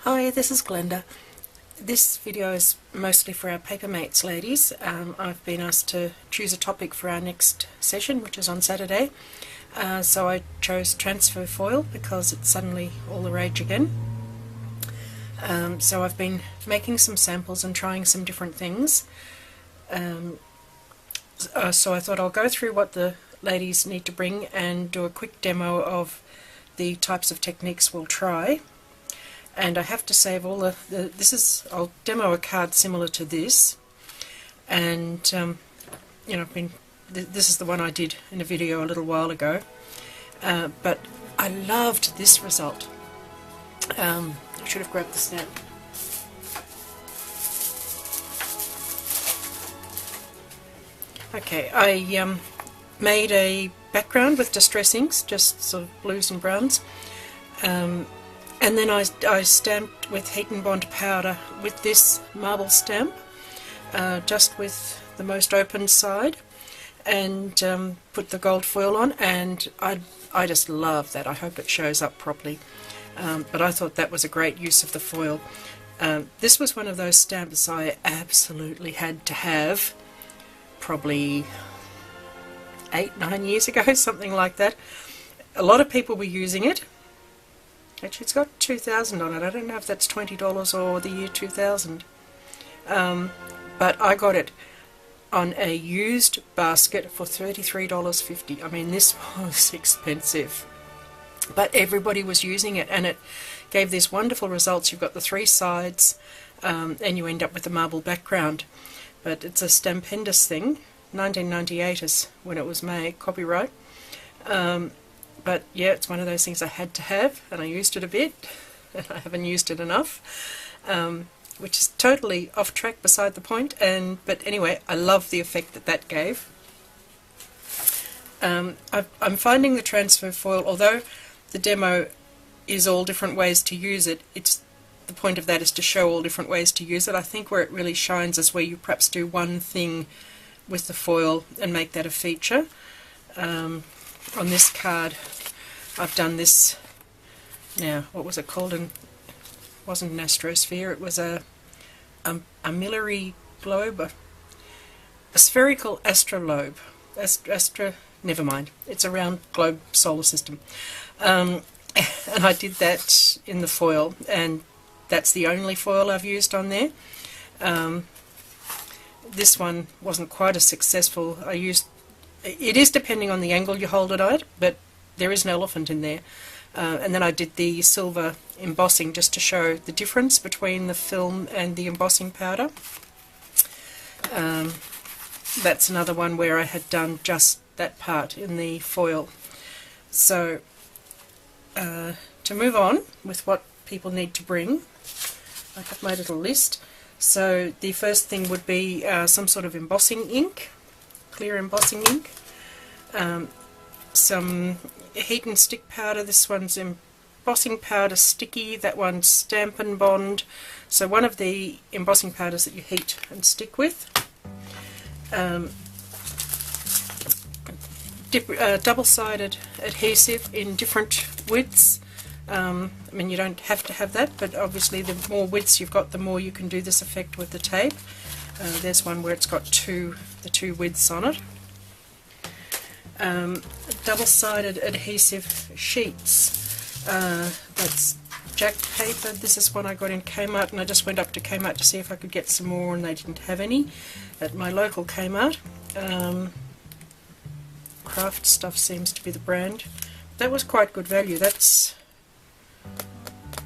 Hi, this is Glenda. This video is mostly for our Papermates ladies. I've been asked to choose a topic for our next session, which is on Saturday. So I chose transfer foil because it's suddenly all the rage again. So I've been making some samples and trying some different things. So I thought I'll go through what the ladies need to bring and do a quick demo of the types of techniques we'll try. And I have to save all I'll demo a card similar to this, and you know, this is the one I did in a video a little while ago, but I loved this result. I should have grabbed the stamp. Okay, I made a background with distress inks, just sort of blues and browns. And then I stamped with heat and bond powder with this marble stamp, just with the most open side, and put the gold foil on, and I just love that. I hope it shows up properly, but I thought that was a great use of the foil. This was one of those stamps I absolutely had to have, probably 8-9 years ago, something like that. A lot of people were using it. Actually, it's got 2000 on it. I don't know if that's $20 or the year 2000. But I got it on a used basket for $33.50. I mean, this was expensive. But everybody was using it, and it gave these wonderful results. You've got the three sides, and you end up with a marble background. But it's a stupendous thing. 1998 is when it was made, copyright. But yeah, it's one of those things I had to have, and I used it a bit, and I haven't used it enough, which is totally off track, beside the point. But anyway, I love the effect that gave. I'm finding the transfer foil, although the demo is all different ways to use it, the point of that is to show all different ways to use it. I think where it really shines is where you perhaps do one thing with the foil and make that a feature. On this card I've done this, now what was it called, and it wasn't an astrosphere, it was a Miller globe, a spherical astrolabe, never mind, it's a round globe solar system, and I did that in the foil, and that's the only foil I've used on there. This one wasn't quite as successful. It is depending on the angle you hold it at, but there is an elephant in there. And then I did the silver embossing just to show the difference between the film and the embossing powder. That's another one where I had done just that part in the foil. So to move on with what people need to bring, I have my little list. So the first thing would be some sort of embossing ink, clear embossing ink, some heat and stick powder. This one's embossing powder sticky, that one's stamp and bond. So one of the embossing powders that you heat and stick with. Double-sided adhesive in different widths. I mean, you don't have to have that, but obviously the more widths you've got, the more you can do this effect with the tape. There's one where it's got the two widths on it. Double-sided adhesive sheets. That's jacked paper. This is one I got in Kmart, and I just went up to Kmart to see if I could get some more, and they didn't have any at my local Kmart. Craft Stuff seems to be the brand. That was quite good value. That's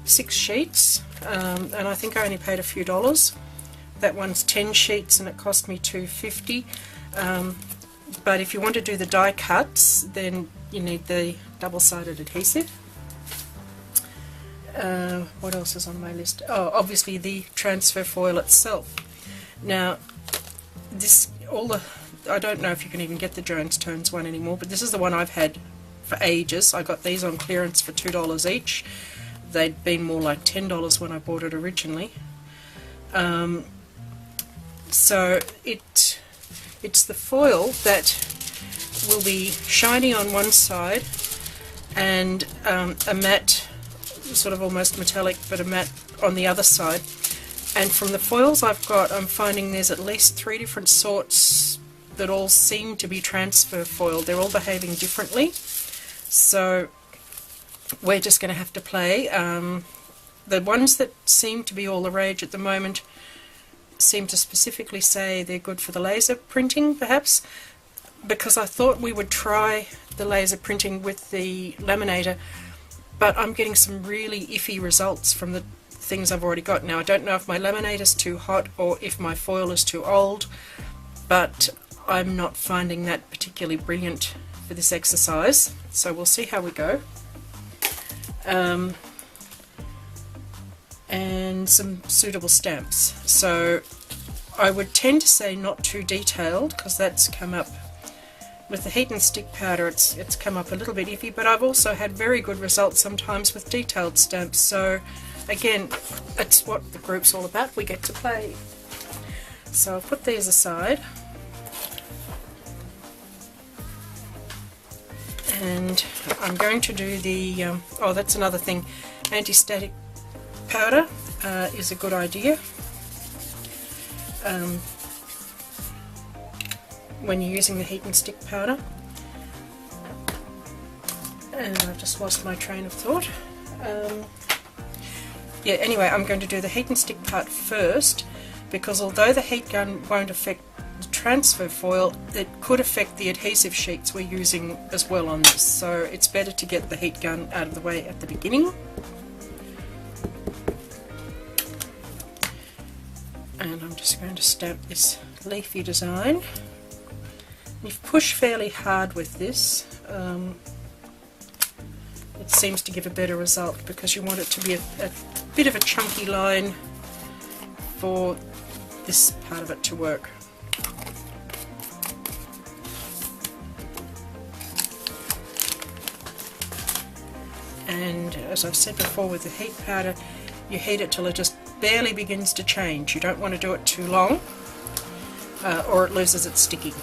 6 sheets, and I think I only paid a few dollars. That one's 10 sheets, and it cost me $2.50. But if you want to do the die cuts, then you need the double-sided adhesive. What else is on my list? Oh, obviously the transfer foil itself. Now, I don't know if you can even get the Jones Tones one anymore, but this is the one I've had for ages. I got these on clearance for $2 each. They'd been more like $10 when I bought it originally. So it's the foil that will be shiny on one side and a matte sort of almost metallic but a matte on the other side. And from the foils I've got, I'm finding there's at least 3 different sorts that all seem to be transfer foil. They're all behaving differently, so we're just going to have to play. The ones that seem to be all the rage at the moment seem to specifically say they're good for the laser printing, perhaps, because I thought we would try the laser printing with the laminator, but I'm getting some really iffy results from the things I've already got. Now, I don't know if my laminator's too hot or if my foil is too old, but I'm not finding that particularly brilliant for this exercise, so we'll see how we go. And some suitable stamps. So I would tend to say not too detailed, because that's come up with the heat and stick powder. It's come up a little bit iffy, but I've also had very good results sometimes with detailed stamps. So again, that's what the group's all about. We get to play. So I'll put these aside, and I'm going to do the oh, that's another thing, anti-static powder is a good idea when you're using the heat and stick powder. And I've just lost my train of thought. Yeah, anyway, I'm going to do the heat and stick part first, because although the heat gun won't affect the transfer foil, it could affect the adhesive sheets we're using as well on this, so it's better to get the heat gun out of the way at the beginning. And I'm just going to stamp this leafy design. If you push fairly hard with this, it seems to give a better result, because you want it to be a bit of a chunky line for this part of it to work. And as I've said before, with the heat powder, you heat it till it just barely begins to change. You don't want to do it too long, or it loses its sticking.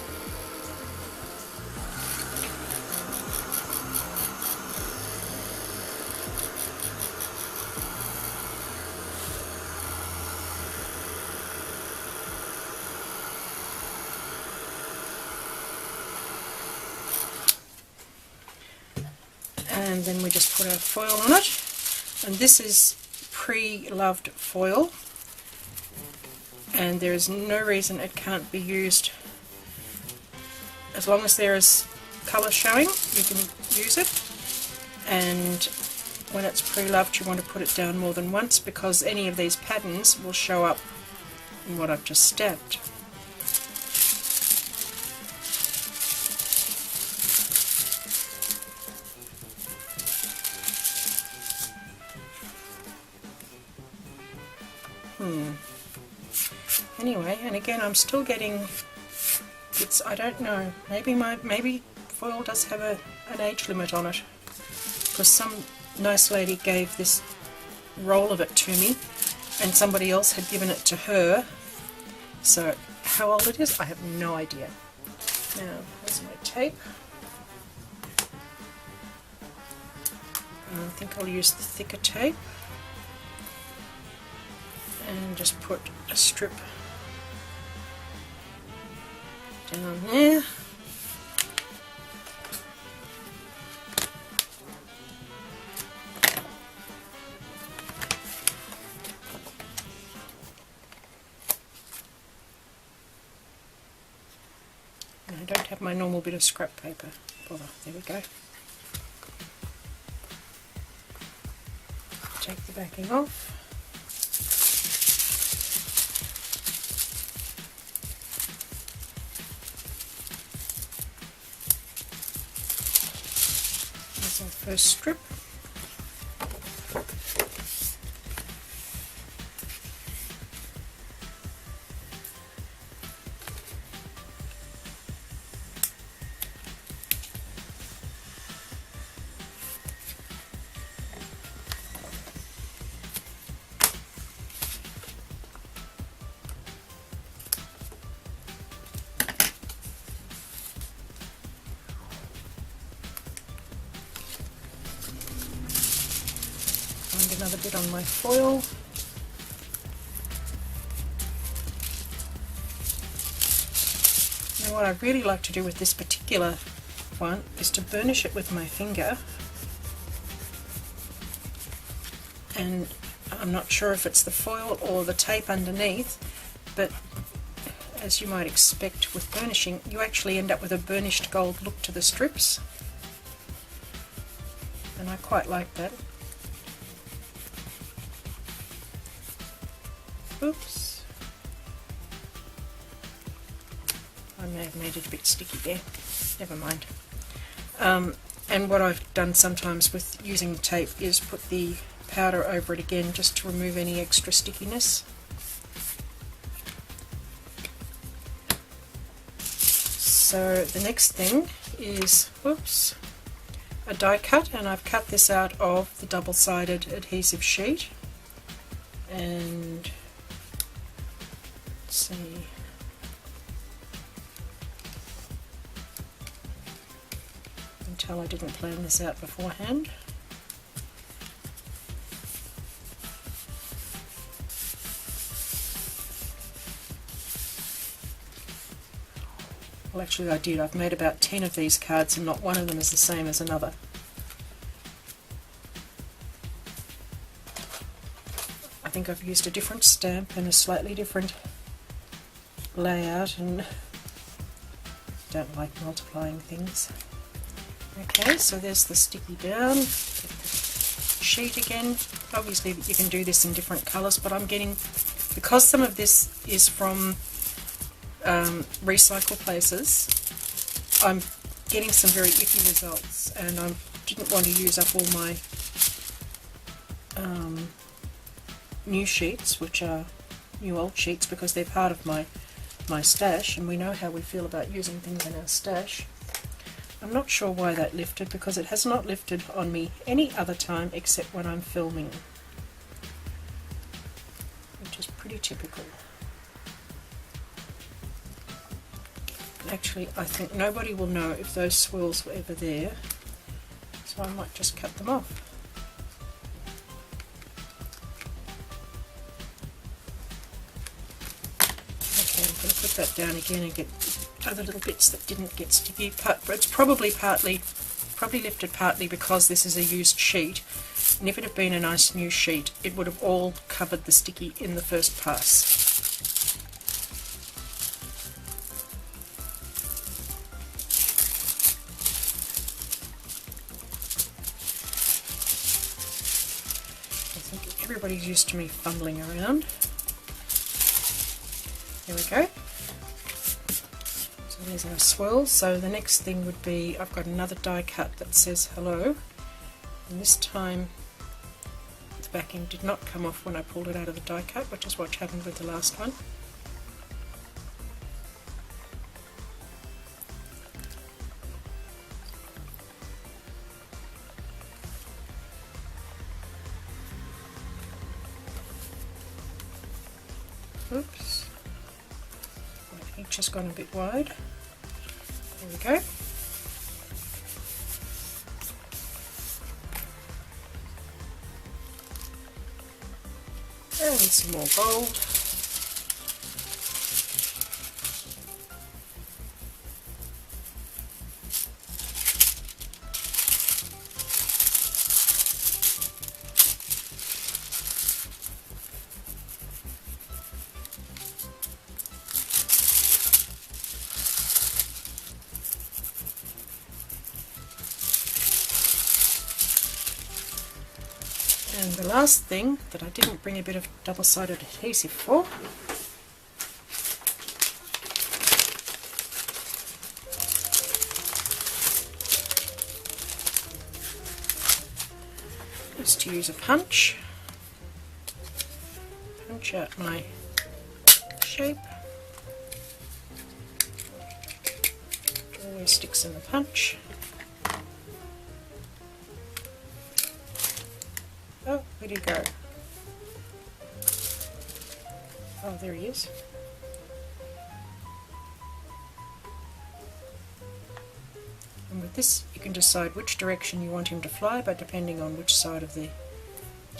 And then we just put our foil on it, and this is pre-loved foil, and there is no reason it can't be used. As long as there is colour showing, you can use it. And when it's pre-loved, you want to put it down more than once, because any of these patterns will show up in what I've just stamped. Anyway, and again, I'm still getting, it's, I don't know, maybe foil does have an age limit on it, because some nice lady gave this roll of it to me and somebody else had given it to her, so how old it is, I have no idea. Now, here's my tape. I think I'll use the thicker tape and just put a strip down there. And I don't have my normal bit of scrap paper. Bother. There we go. Take the backing off. Our first strip. need another bit on my foil. Now what I really like to do with this particular one is to burnish it with my finger, and I'm not sure if it's the foil or the tape underneath, but as you might expect with burnishing, you actually end up with a burnished gold look to the strips, and I quite like that. Oops, I may have made it a bit sticky there, never mind. And what I've done sometimes with using tape is put the powder over it again just to remove any extra stickiness. So the next thing is, whoops, a die cut, and I've cut this out of the double-sided adhesive sheet, and let's see, I can tell I didn't plan this out beforehand. Well, actually I did. I've made about 10 of these cards and not one of them is the same as another. I think I've used a different stamp and a slightly different layout, and don't like multiplying things. Okay, so there's the sticky down. Get the sheet again. Obviously you can do this in different colours, but I'm getting, because some of this is from recycle places, I'm getting some very icky results, and I didn't want to use up all my new sheets, which are new old sheets, because they're part of my stash, and we know how we feel about using things in our stash. I'm not sure why that lifted, because it has not lifted on me any other time except when I'm filming, which is pretty typical. Actually, I think nobody will know if those swirls were ever there, so I might just cut them off. Okay, I'm going to put that down again and get other little bits that didn't get sticky. It's probably lifted partly because this is a used sheet, and if it had been a nice new sheet, it would have all covered the sticky in the first pass. Everybody's used to me fumbling around. There we go. So there's our swirl. So the next thing would be, I've got another die cut that says hello, and this time the backing did not come off when I pulled it out of the die cut, which is what happened with the last one. Oops, my H has gone a bit wide. There we go. And some more gold. And the last thing that I didn't bring a bit of double-sided adhesive for is to use a punch out my shape. It always sticks in the punch. Oh, where'd he go? Oh, there he is. And with this you can decide which direction you want him to fly, but depending on which side of the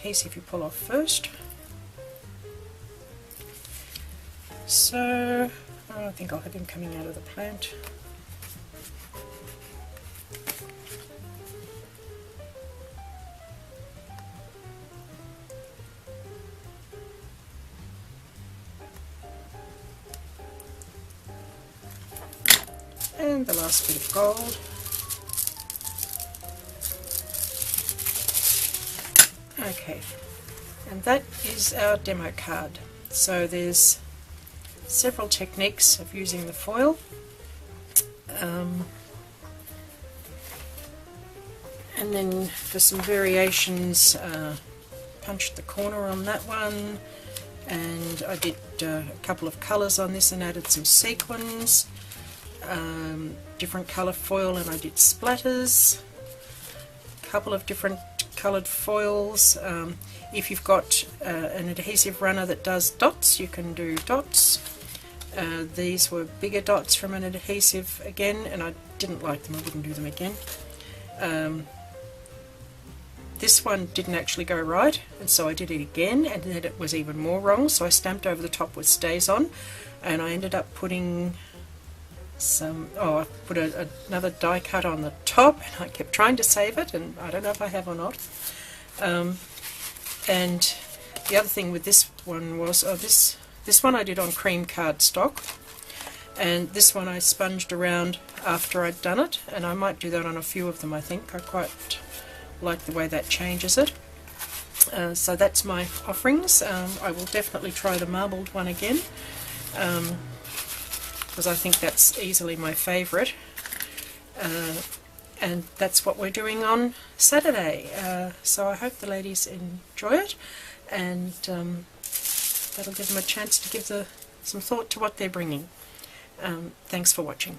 adhesive you pull off first. So I think I'll have him coming out of the plant. And the last bit of gold. Okay, and that is our demo card. So there's several techniques of using the foil. And then for some variations, punched the corner on that one, and I did a couple of colours on this and added some sequins, different colour foil, and I did splatters, a couple of different coloured foils. If you've got an adhesive runner that does dots, you can do dots. These were bigger dots from an adhesive again, and I didn't like them, I wouldn't do them again. This one didn't actually go right, and so I did it again, and then it was even more wrong, so I stamped over the top with stays on, and I ended up putting some, I put another die cut on the top, and I kept trying to save it, and I don't know if I have or not. And the other thing with this one was, this one I did on cream cardstock, and this one I sponged around after I'd done it, and I might do that on a few of them. I think I quite like the way that changes it. So that's my offerings. I will definitely try the marbled one again, because I think that's easily my favourite. And that's what we're doing on Saturday. So I hope the ladies enjoy it, and that'll give them a chance to give some thought to what they're bringing. Thanks for watching.